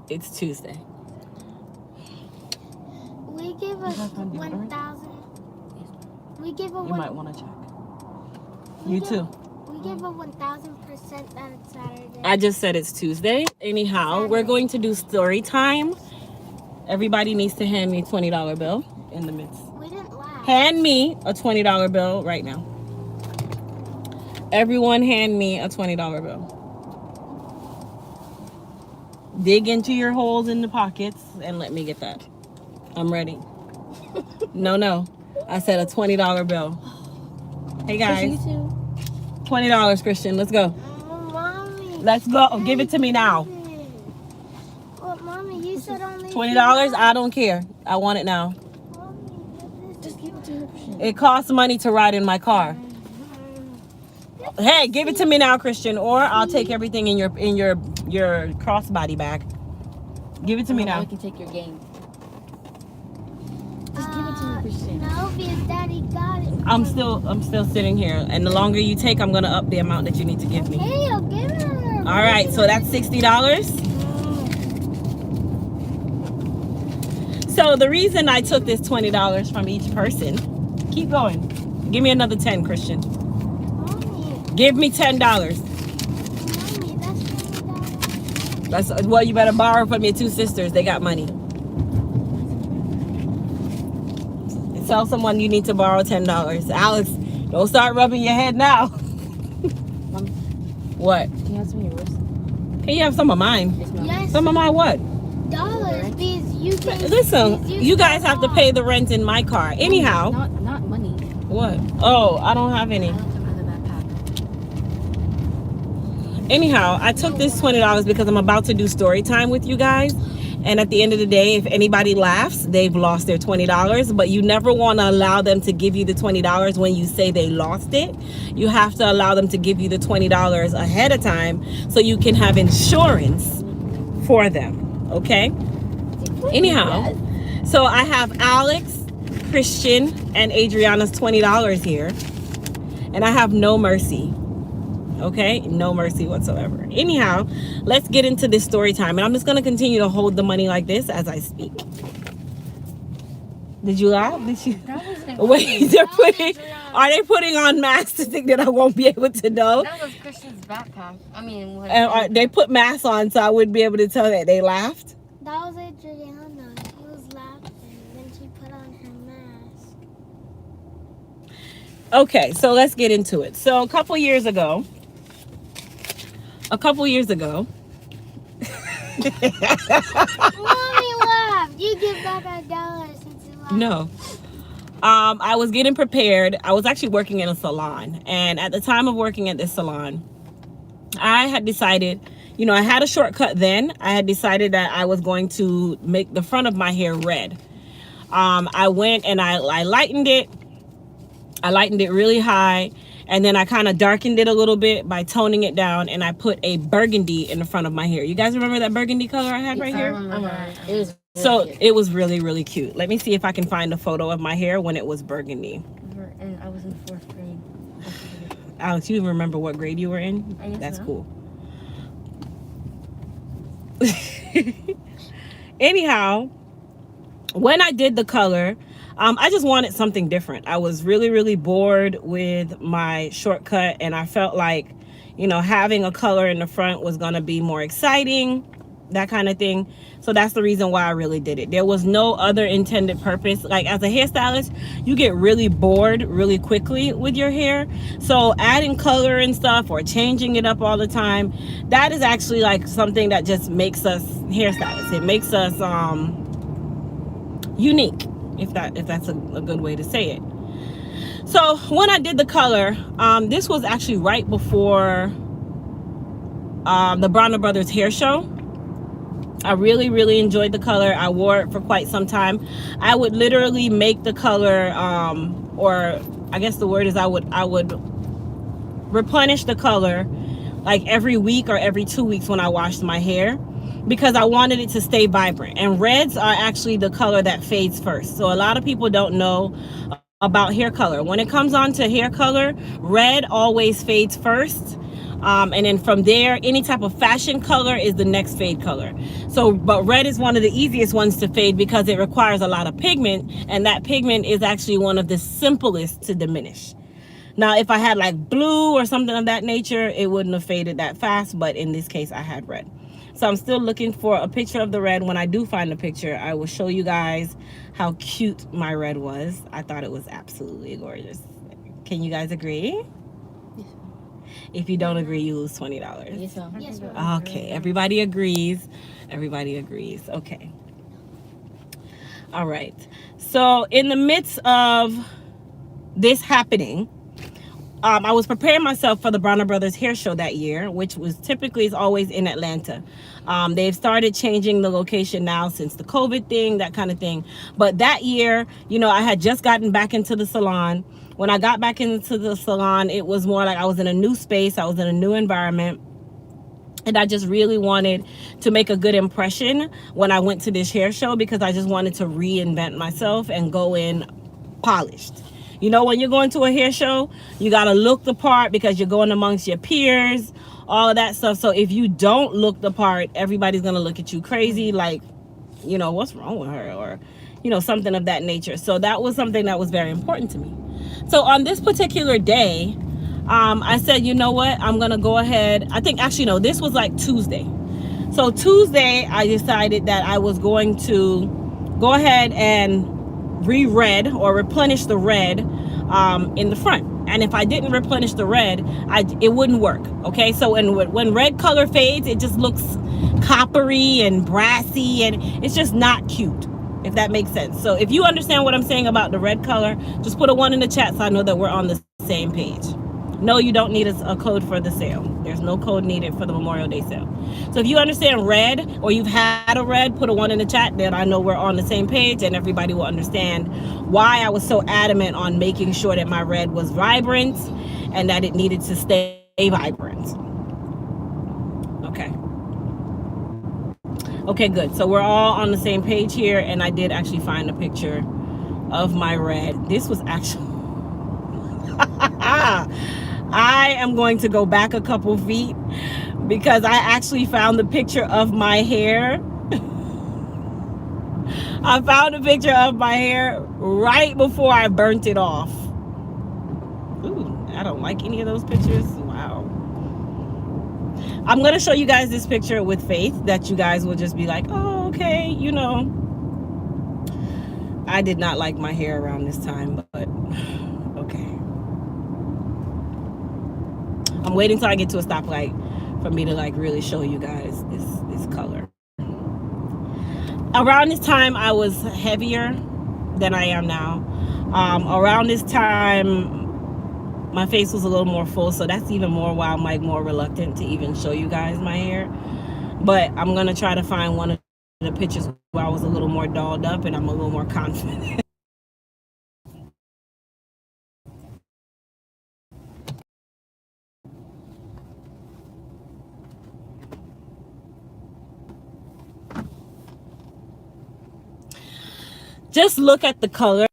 It's Tuesday. We give us 1,000. We give a You might want to check. We You give- too. We give a 1,000% that it's Saturday. I just said it's Tuesday. Anyhow, we're going to do story time. Everybody needs to hand me a $20 bill in the midst. We didn't laugh. Hand me a $20 bill right now. Everyone hand me a $20 bill. Dig into your holes in the pockets and let me get that. I'm ready. No. I said a $20 bill. Hey guys. $20, Christian. Let's go. Oh, Mommy. Let's go. Give it to me now. Well, Mommy, you said only $20? I don't care. I want it now. Mommy, just give it to her. It costs money to ride in my car. Hey, give it to me now, Christian, or I'll take everything in your crossbody bag. Give it to me now. I can take your game. Just give it to me, Christian. No, because Daddy got it. I'm still sitting here, and the longer you take, I'm gonna up the amount that you need to give me. Hey, I'll give it to her. All right, so that's $60. So the reason I took this $20 from each person, keep going. Give me another 10, Christian. Mommy, Give me $10. Mommy, that's $20. That's well, you better borrow from your two sisters. They got money. Tell someone you need to borrow $10. Alex, don't start rubbing your head now. Mom, What? can you have some of yours? Can you have some of mine? Yes, Some of my what? dollars, because you can. Listen, you guys have to pay the rent in my car. Anyhow. Not money. What? Oh, I don't have any. I don't have another backpack. Anyhow, I took this $20 because I'm about to do story time with you guys. And at the end of the day, if anybody laughs, they've lost their $20. But you never want to allow them to give you the $20 when you say they lost it. You have to allow them to give you the $20 ahead of time so you can have insurance for them. Okay? Anyhow, so I have Alex, Christian, and Adriana's $20 here. And I have no mercy. Okay, no mercy whatsoever. Anyhow, let's get into this story time, and I'm just going to continue to hold the money like this as I speak. Did you laugh? Did you? Wait, are they putting on masks to think that I won't be able to know? That was Christian's backpack. I mean, And they put masks on so I wouldn't be able to tell that they laughed. That was Adriana. She was laughing. Then she put on her mask. Okay, so let's get into it. So a couple years ago. Mommy laughed. You give back $1 since you laughed. No. I was getting prepared. I was actually working in a salon. And at the time of working at this salon, I had decided, I had a shortcut then. I had decided that I was going to make the front of my hair red. I went and I lightened it. I lightened it really high. And then I kind of darkened it a little bit by toning it down. And I put a burgundy in the front of my hair. You guys remember that burgundy color I had right here? I remember that. It was So it was really, really cute. Let me see if I can find a photo of my hair when it was burgundy. And I was in 4th grade. Alex, you remember what grade you were in? I guess That's so. cool. Anyhow, when I did the color, I just wanted something different. I was really, really bored with my shortcut, and I felt like, having a color in the front was going to be more exciting, that kind of thing. So that's the reason why I really did it. There was no other intended purpose. Like, as a hairstylist, you get really bored really quickly with your hair. So adding color and stuff or changing it up all the time, that is actually like something that just makes us hairstylists. It makes us unique, if that's a good way to say it. So when I did the color, this was actually right before the Bronner Brothers hair show. I really, really enjoyed the color. I wore it for quite some time. I would literally make the color, or I guess the word is I would replenish the color like every week or every 2 weeks when I washed my hair, because I wanted it to stay vibrant. And reds are actually the color that fades first. So a lot of people don't know about hair color. When it comes on to hair color, red always fades first. And then from there, any type of fashion color is the next fade color. So, but red is one of the easiest ones to fade because it requires a lot of pigment, and that pigment is actually one of the simplest to diminish. Now, if I had like blue or something of that nature, it wouldn't have faded that fast, but in this case, I had red. So I'm still looking for a picture of the red. When I do find a picture, I will show you guys how cute my red was. I thought it was absolutely gorgeous. Can you guys agree? Yes. If you don't agree, you lose $20. Yes, ma'am. Yes, ma'am. Okay, everybody agrees. Everybody agrees. Okay. All right. So in the midst of this happening, I was preparing myself for the Bronner Brothers hair show that year, which was typically is always in Atlanta. They've started changing the location now since the COVID thing, that kind of thing. But that year, you know, I had just gotten back into the salon. When I got back into the salon, it was more like I was in a new space. I was in a new environment. And I just really wanted to make a good impression when I went to this hair show, because I just wanted to reinvent myself and go in polished. You know, when you're going to a hair show, you got to look the part because you're going amongst your peers, all of that stuff. So if you don't look the part, everybody's going to look at you crazy, like, you know, what's wrong with her, or, you know, something of that nature. So that was something that was very important to me. So on this particular day, I said, you know what, I'm going to go ahead. I think actually, no, this was like Tuesday. So Tuesday, I decided that I was going to go ahead and re-red or replenish the red in the front. And if I didn't replenish the red, it wouldn't work. Okay, so when red color fades, it just looks coppery and brassy, and it's just not cute, if that makes sense. So if you understand what I'm saying about the red color, just put a 1 in the chat so I know that we're on the same page. No, you don't need a code for the sale. There's no code needed for the Memorial Day sale. So if you understand red, or you've had a red, put a 1 in the chat, then I know we're on the same page, and everybody will understand why I was so adamant on making sure that my red was vibrant and that it needed to stay vibrant. Okay. Okay, good. So we're all on the same page here, and I did actually find a picture of my red. This was actually... I am going to go back a couple feet because I actually found the picture of my hair. I found a picture of my hair right before I burnt it off. Ooh, I don't like any of those pictures. Wow. I'm going to show you guys this picture with faith that you guys will just be like, oh, okay, you know. I did not like my hair around this time, but okay. I'm waiting till I get to a stoplight for me to like really show you guys this color. Around this time, I was heavier than I am now. Around this time, my face was a little more full, so that's even more why I'm like more reluctant to even show you guys my hair. But I'm gonna try to find one of the pictures where I was a little more dolled up and I'm a little more confident. Just look at the color.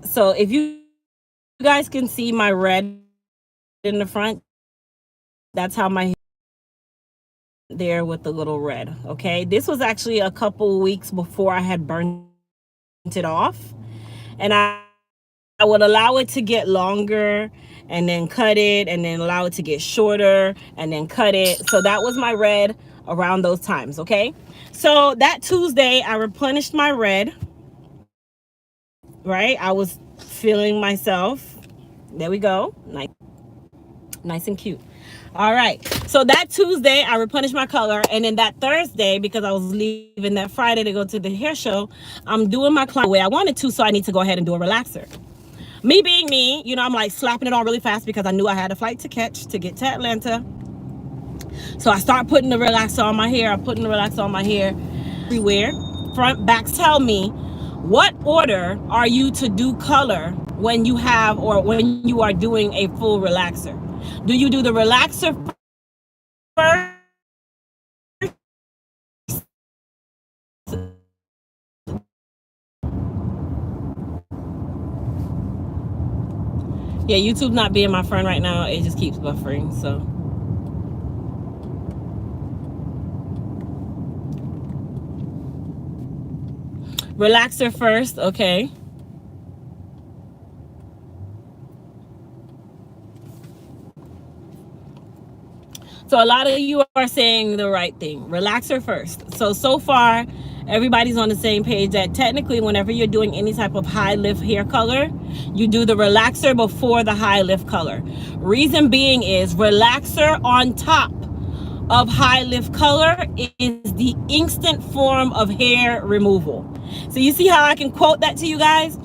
So if you guys can see my red in the front, that's how my hair is there with the little red. Okay, this was actually a couple weeks before I had burnt it off, and I would allow it to get longer and then cut it, and then allow it to get shorter and then cut it. So that was my red around those times. Okay, so that Tuesday I replenished my red. Right, I was feeling myself. There we go. Nice and cute. All right, so that Tuesday I replenished my color, and then that Thursday, because I was leaving that Friday to go to the hair show, I'm doing my client the way I wanted to, so I need to go ahead and do a relaxer. Me being me, you know, I'm like slapping it on really fast because I knew I had a flight to catch to get to Atlanta. So I start putting the relaxer on my hair. I'm putting the relaxer on my hair everywhere. Front, backs tell me, what order are you to do color when you have, or when you are doing a full relaxer? Do you do the relaxer first? Yeah, YouTube's not being my friend right now. It just keeps buffering, so Relaxer first, okay. So a lot of you are saying the right thing. Relaxer first. So far, everybody's on the same page that technically whenever you're doing any type of high lift hair color, you do the relaxer before the high lift color. Reason being is relaxer on top of high lift color is the instant form of hair removal. So you see how I can quote that to you guys?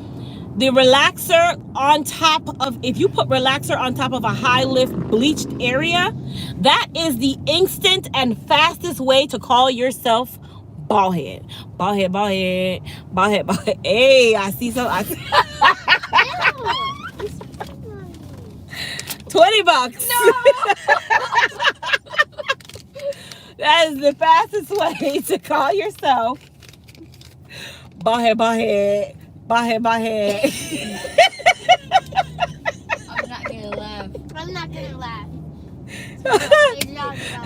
The relaxer on top of, if you put relaxer on top of a high lift bleached area, that is the instant and fastest way to call yourself bald head. Bald head, bald head, bald head, bald head. Hey, I see some. I see. $20. No. That is the fastest way to call yourself bald head, bald head, bald head, bald head. I'm not gonna laugh. I'm not gonna laugh.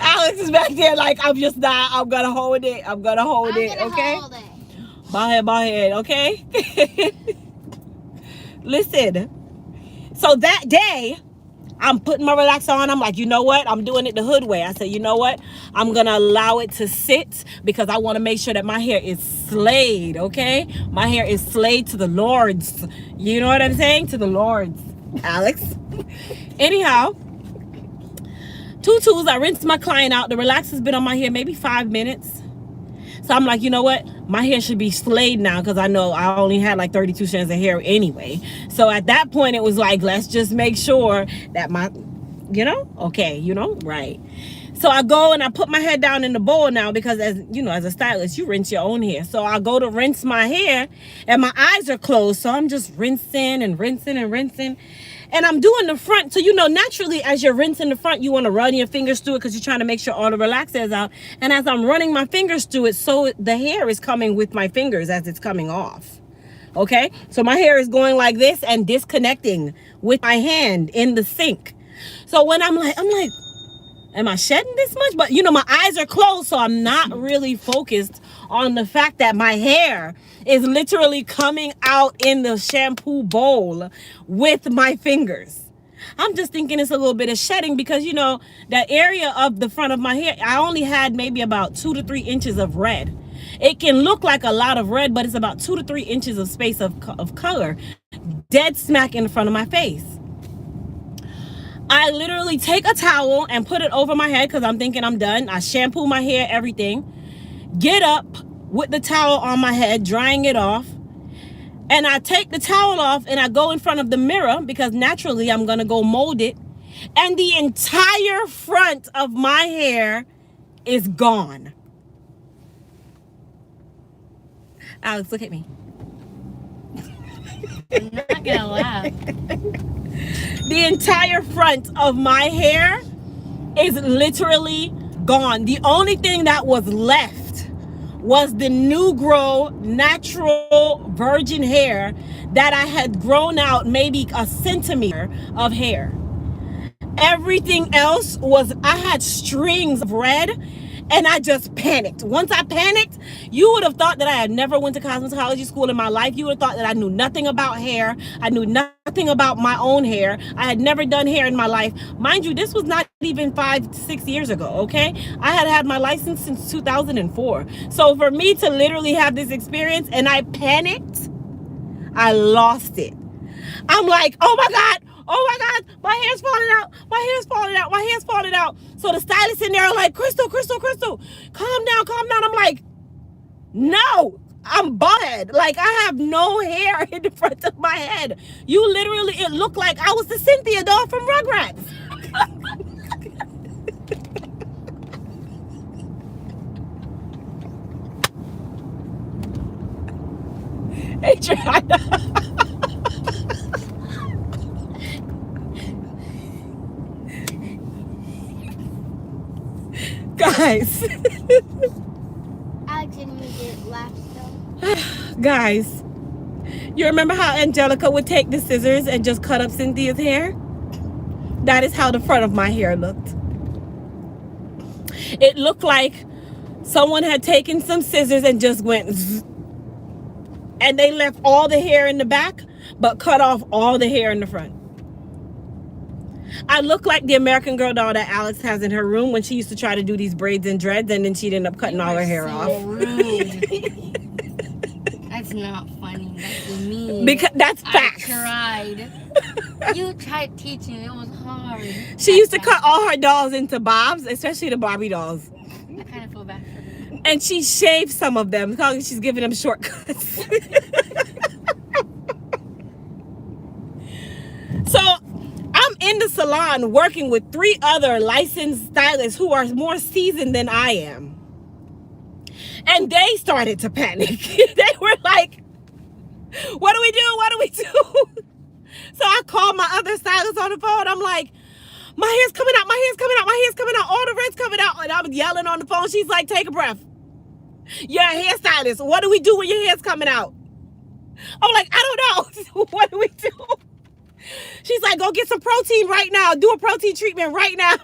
Alex is back there like, I'm just not. I'm gonna hold it. I'm gonna hold it. Okay. Hold it. Bald head, okay? Listen. So that day, I'm putting my relaxer on. I'm like, you know what? I'm doing it the hood way. I said, you know what? I'm going to allow it to sit because I want to make sure that my hair is slayed, okay? My hair is slayed to the Lords. You know what I'm saying? To the Lords, Alex. Anyhow, I rinsed my client out. The relaxer's been on my hair maybe 5 minutes. So I'm like, you know what? My hair should be slayed now because I know I only had like 32 strands of hair anyway. So at that point, it was like, let's just make sure that my, okay, right. So I go and I put my head down in the bowl now because as a stylist, you rinse your own hair. So I go to rinse my hair and my eyes are closed. So I'm just rinsing and rinsing and rinsing. And I'm doing the front. So, naturally, as you're rinsing the front, you want to run your fingers through it because you're trying to make sure all the relaxer is out. And as I'm running my fingers through it, so the hair is coming with my fingers as it's coming off. Okay? So my hair is going like this and disconnecting with my hand in the sink. So when I'm like, am I shedding this much? But, my eyes are closed, so I'm not really focused on the fact that my hair is literally coming out in the shampoo bowl with my fingers. I'm just thinking it's a little bit of shedding because, that area of the front of my hair, I only had maybe about 2 to 3 inches of red. It can look like a lot of red, but it's about 2 to 3 inches of space of color dead smack in front of my face. I literally take a towel and put it over my head because I'm thinking I'm done. I shampoo my hair, everything. Get up with the towel on my head, drying it off. And I take the towel off and I go in front of the mirror because naturally I'm going to go mold it. And the entire front of my hair is gone. Alex, look at me. I'm not gonna laugh. The entire front of my hair is literally gone. The only thing that was left was the new grow natural virgin hair that I had grown out maybe a centimeter of hair. Everything else was, I had strings of red and I just panicked. Once I panicked, you would have thought that I had never went to cosmetology school in my life. You would have thought that I knew nothing about hair. I knew nothing about my own hair. I had never done hair in my life. Mind you, this was not even 5 to 6 years ago, okay? I had had my license since 2004. So for me to literally have this experience and I panicked, I lost it. I'm like, oh my God, my hair's falling out, my hair's falling out, my hair's falling out. So the stylists in there are like, Crystal, calm down. I'm like, no, I'm bald. Like, I have no hair in the front of my head. You literally, it looked like I was the Cynthia doll from Rugrats. Hey, guys. Alex didn't get laughed though. Guys, you remember how Angelica would take the scissors and just cut up Cynthia's hair? That is how the front of my hair looked. It looked like someone had taken some scissors and just went zzz. and they left all the hair in the back, but cut off all the hair in the front. I look like the American Girl doll that Alex has in her room when she used to try to do these braids and dreads, and then she'd end up cutting all her hair so off. Rude. That's not funny. That's mean. Because that's facts. I tried. You tried teaching. It was hard. She used to cut all her dolls into bobs, especially the Barbie dolls. I kind of feel bad for her. And she shaved some of them because she's giving them shortcuts. So I'm in the salon working with 3 other licensed stylists who are more seasoned than I am. And they started to panic. They were like, what do we do? What do we do? So I called my other stylist on the phone. I'm like, my hair's coming out, my hair's coming out, my hair's coming out, all the red's coming out. And I'm yelling on the phone. She's like, take a breath. You're a hairstylist. What do we do when your hair's coming out? I'm like, I don't know. What do we do? She's like, go get some protein right now. Do a protein treatment right now.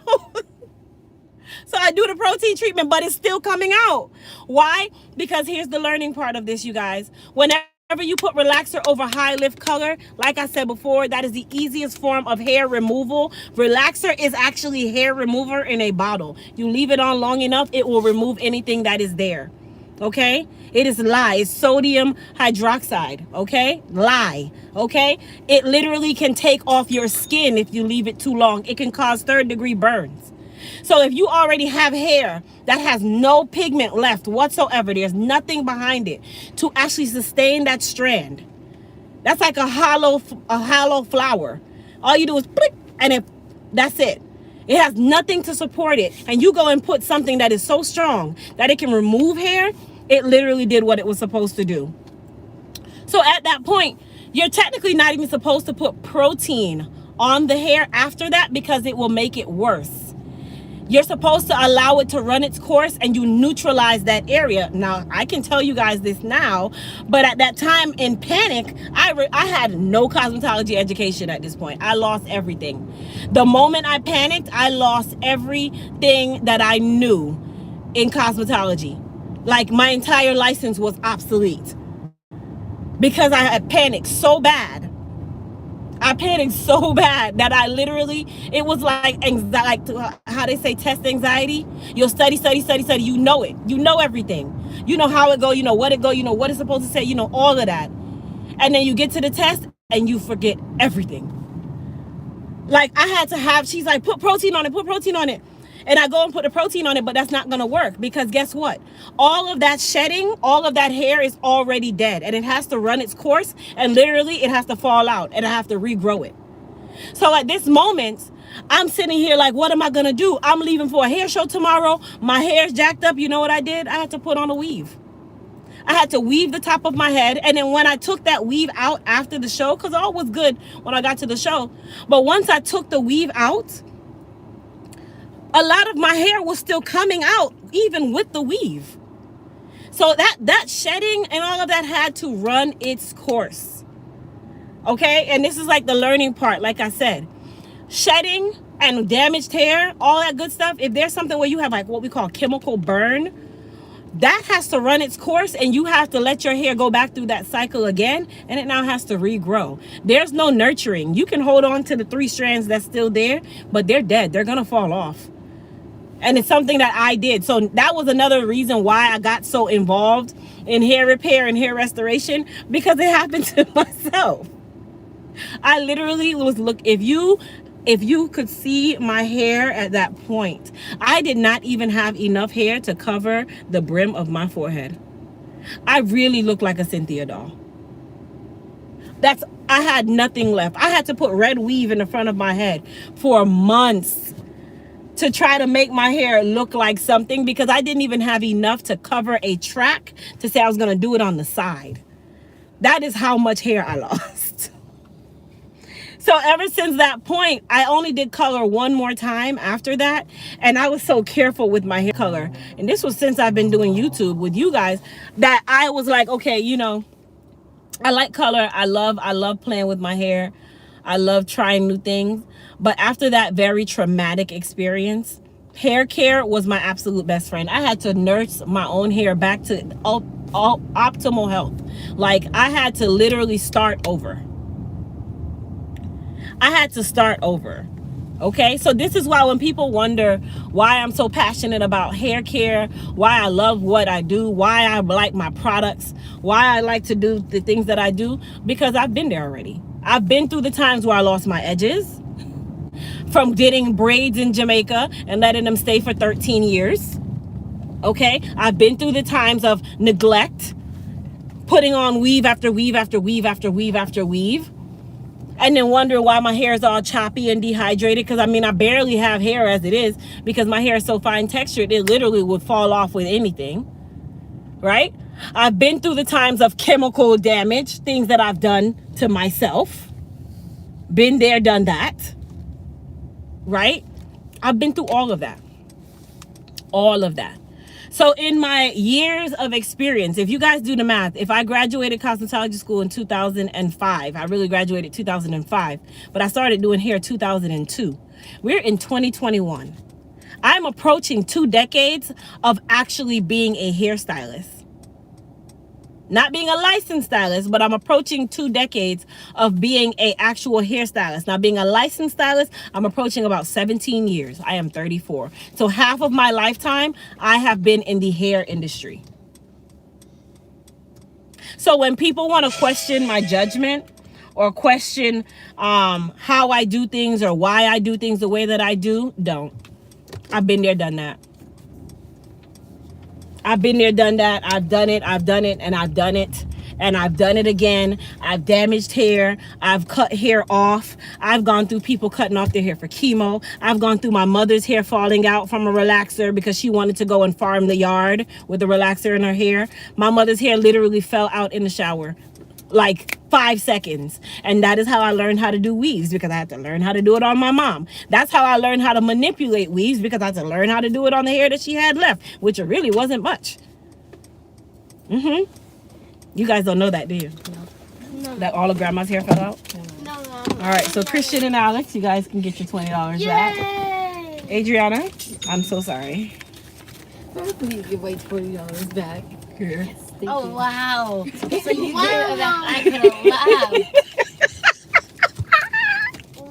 So I do the protein treatment, but it's still coming out. Why? Because here's the learning part of this, you guys. Whenever you put relaxer over high lift color, like I said before, that is the easiest form of hair removal. Relaxer is actually hair remover in a bottle. You leave it on long enough, it will remove anything that is there. Okay? It is lye. It's sodium hydroxide. Okay? Lye. Okay? It literally can take off your skin if you leave it too long. It can cause 3rd-degree burns. So if you already have hair that has no pigment left whatsoever, there's nothing behind it to actually sustain that strand. That's like a hollow flower. All you do is click, and that's it. It has nothing to support it. And you go and put something that is so strong that it can remove hair. It literally did what it was supposed to do. So at that point, you're technically not even supposed to put protein on the hair after that because it will make it worse. You're supposed to allow it to run its course and you neutralize that area. Now, I can tell you guys this now, but at that time in panic, I had no cosmetology education at this point. I lost everything. The moment I panicked, I lost everything that I knew in cosmetology. Like my entire license was obsolete because I had panicked so bad. I panicked so bad that I literally, it was like anxiety, like how they say test anxiety. You'll study. You know it. You know everything. You know how it go. You know what it go. You know what it's supposed to say. You know all of that. And then you get to the test and you forget everything. Like I had to have, she's like, put protein on it, put protein on it. And I go and put the protein on it, but that's not going to work because guess what? All of that shedding, all of that hair is already dead and it has to run its course and literally it has to fall out and I have to regrow it. So at this moment, I'm sitting here like, what am I going to do? I'm leaving for a hair show tomorrow. My hair's jacked up. You know what I did? I had to put on a weave. I had to weave the top of my head. And then when I took that weave out after the show, because all was good when I got to the show. But once I took the weave out, a lot of my hair was still coming out, even with the weave. So that shedding and all of that had to run its course. Okay? And this is like the learning part, like I said. Shedding and damaged hair, all that good stuff, if there's something where you have like what we call chemical burn, that has to run its course and you have to let your hair go back through that cycle again and it now has to regrow. There's no nurturing. You can hold on to the 3 strands that's still there, but they're dead. They're going to fall off. And it's something that I did. So that was another reason why I got so involved in hair repair and hair restoration, because it happened to myself. I literally was if you could see my hair at that point, I did not even have enough hair to cover the brim of my forehead. I really looked like a Cynthia doll. I had nothing left. I had to put red weave in the front of my head for months to try to make my hair look like something because I didn't even have enough to cover a track to say I was going to do it on the side. That is how much hair I lost. So ever since that point, I only did color one more time after that. And I was so careful with my hair color. And this was since I've been doing YouTube with you guys that I was like, okay, you know, I like color. I love playing with my hair. I love trying new things. But after that very traumatic experience, hair care was my absolute best friend. I had to nurse my own hair back to optimal health. Like, I had to literally start over. Okay, so this is why when people wonder why I'm so passionate about hair care, why I love what I do, why I like my products, why I like to do the things that I do, because I've been there already. I've been through the times where I lost my edges from getting braids in Jamaica and letting them stay for 13 years. Okay, I've been through the times of neglect, putting on weave after weave after weave after weave after weave, and then wonder why my hair is all choppy and dehydrated, because I mean, I barely have hair as it is, because my hair is so fine textured it literally would fall off with anything, right? I've been through the times of chemical damage, things that I've done to myself. Been there, done that, right? I've been through all of that. So in my years of experience, if you guys do the math, if I graduated cosmetology school in 2005, I really graduated 2005, but I started doing hair 2002. We're in 2021. I'm approaching 2 decades of actually being a hairstylist. Not being a licensed stylist, but I'm approaching 2 decades of being an actual hairstylist. Now, being a licensed stylist, I'm approaching about 17 years. I am 34. So half of my lifetime, I have been in the hair industry. So when people want to question my judgment or question how I do things or why I do things the way that I do, don't. I've been there, done that. I've been there, done that. I've done it, and I've done it, and I've done it again. I've damaged hair. I've cut hair off. I've gone through people cutting off their hair for chemo. I've gone through my mother's hair falling out from a relaxer because she wanted to go and farm the yard with a relaxer in her hair. My mother's hair literally fell out in the shower. Like 5 seconds. And that is how I learned how to do weaves, because I had to learn how to do it on my mom. That's how I learned how to manipulate weaves, because I had to learn how to do it on the hair that she had left, which it really wasn't much. You guys don't know that, do you? No. That all of grandma's hair fell out? No. All right, so Christian and Alex, you guys can get your $20 back. Yay! Adriana, I'm so sorry. Please give my $20 back. Here. Thank you. Wow. So you did Wow. that I could have laughed.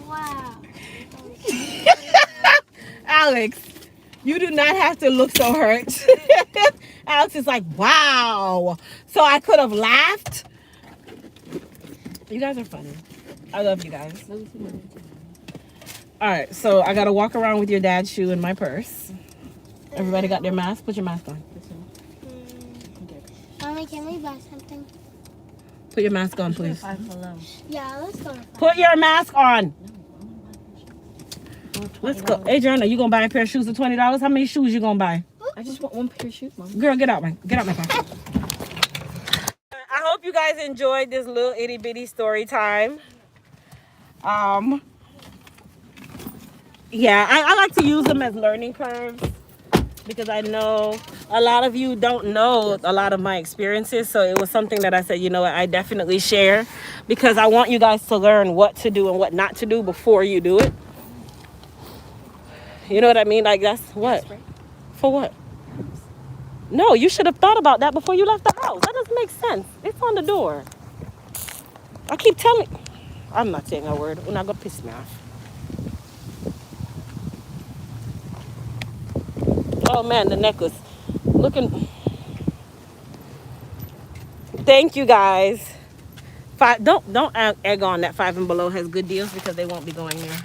Wow. Alex, you do not have to look so hurt. Alex is like, wow. So I could have laughed. You guys are funny. I love you guys. All right, so I got to walk around with your dad's shoe in my purse. Everybody got their mask? Put your mask on. Mommy, can we buy something? Put your mask on, please. Yeah, let's go. Put your mask on. Let's go. Adriana, you going to buy a pair of shoes for $20? How many shoes you going to buy? I just want one pair of shoes, Mom. Girl, get out my car. I hope you guys enjoyed this little itty bitty story time. Yeah, I like to use them as learning curves, because I know a lot of you don't know a lot of my experiences. So it was something that I said, you know what, I definitely share, because I want you guys to learn what to do and what not to do before you do it. You know what I mean? Like, that's what? For what? No, you should have thought about that before you left the house. That doesn't make sense. It's on the door. I keep telling... I'm not saying a word. We're not going to piss me off. Oh, man, the necklace. Looking... Thank you, guys. Don't egg on that 5 and Below has good deals, because they won't be going there.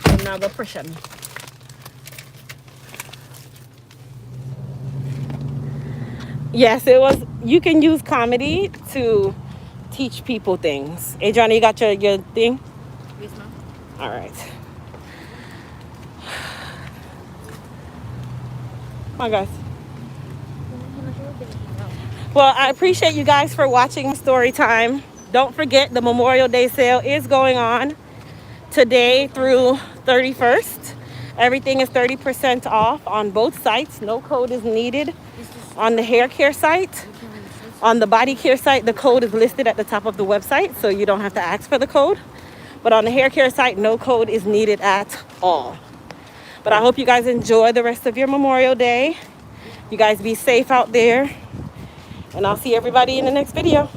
I'm not going to pressure me. Yes, it was. You can use comedy to teach people things. Adriana, you got your thing? Yes, Mom. All right. Come on, guys. Well, I appreciate you guys for watching Story Time. Don't forget, the Memorial Day sale is going on today through 31st. Everything is 30% off on both sites. No code is needed. On the hair care site, on the body care site, the code is listed at the top of the website, so you don't have to ask for the code. But on the hair care site, no code is needed at all. But I hope you guys enjoy the rest of your Memorial Day. You guys be safe out there. And I'll see everybody in the next video.